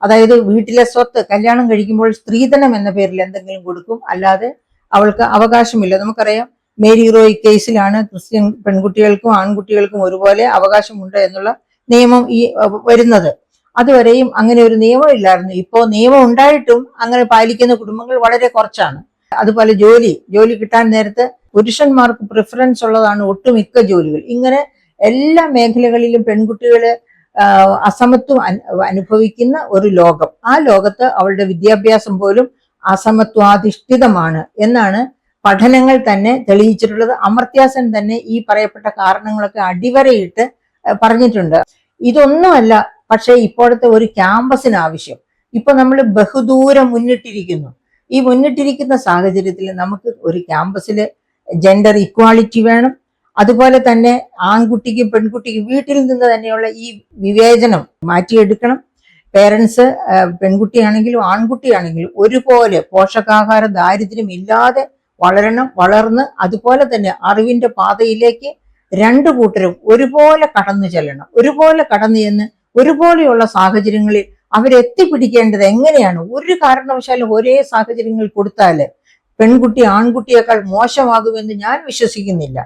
അതായത് വീട്ടിലെ സ്വത്ത് കല്യാണം കഴിക്കുമ്പോൾ സ്ത്രീധനം എന്ന പേരിൽ എന്തെങ്കിലും കൊടുക്കും, അല്ലാതെ അവൾക്ക് അവകാശമില്ല. നമുക്കറിയാം മേരി റോയ് കേസിലാണ് ക്രിസ്ത്യൻ പെൺകുട്ടികൾക്കും ആൺകുട്ടികൾക്കും ഒരുപോലെ അവകാശമുണ്ട് എന്നുള്ള നിയമം വരുന്നത്. അതുവരെയും അങ്ങനെ ഒരു നിയമം ഇല്ലായിരുന്നു. ഇപ്പോ നിയമം ഉണ്ടായിട്ടും അങ്ങനെ പാലിക്കുന്ന കുടുംബങ്ങൾ വളരെ കുറച്ചാണ്. അതുപോലെ ജോലി കിട്ടാൻ നേരത്ത് പുരുഷന്മാർക്ക് പ്രിഫറൻസ് ഉള്ളതാണ് ഒട്ടുമിക്ക ജോലികൾ. ഇങ്ങനെ എല്ലാ മേഖലകളിലും പെൺകുട്ടികള് അസമത്വം അനുഭവിക്കുന്ന ഒരു ലോകം. ആ ലോകത്ത് അവളുടെ വിദ്യാഭ്യാസം പോലും അസമത്വാധിഷ്ഠിതമാണ് എന്നാണ് പഠനങ്ങൾ തന്നെ തെളിയിച്ചിട്ടുള്ളത്. അമർത്യാസൻ തന്നെ ഈ പറയപ്പെട്ട കാരണങ്ങളൊക്കെ അടിവരയിട്ട് പറഞ്ഞിട്ടുണ്ട്. ഇതൊന്നുമല്ല പക്ഷെ ഇപ്പോഴത്തെ ഒരു ക്യാമ്പസിന് ആവശ്യം. ഇപ്പൊ നമ്മൾ ബഹുദൂരം മുന്നിട്ടിരിക്കുന്നു. ഈ മുന്നിട്ടിരിക്കുന്ന സാഹചര്യത്തിൽ നമുക്ക് ഒരു ക്യാമ്പസില് ജെൻഡർ ഇക്വാളിറ്റി വേണം. അതുപോലെ തന്നെ ആൺകുട്ടിക്കും പെൺകുട്ടിക്കും വീട്ടിൽ നിന്ന് തന്നെയുള്ള ഈ വിവേചനം മാറ്റിയെടുക്കണം. പേരൻസ് പെൺകുട്ടിയാണെങ്കിലും ആൺകുട്ടിയാണെങ്കിലും ഒരുപോലെ പോഷകാഹാര ദാരിദ്ര്യം ഇല്ലാതെ വളർന്ന് അതുപോലെ തന്നെ അറിവിന്റെ പാതയിലേക്ക് രണ്ടു കൂട്ടരും ഒരുപോലെ കടന്നു ചെല്ലണം. ഒരുപോലെ കടന്നു ചെന്ന് ഒരുപോലെയുള്ള സാഹചര്യങ്ങളിൽ അവരെത്തിപ്പിടിക്കേണ്ടത് എങ്ങനെയാണ്? ഒരു കാരണവശാലും ഒരേ സാഹചര്യങ്ങൾ കൊടുത്താല് പെൺകുട്ടി ആൺകുട്ടിയേക്കാൾ മോശമാകുമെന്ന് ഞാൻ വിശ്വസിക്കുന്നില്ല.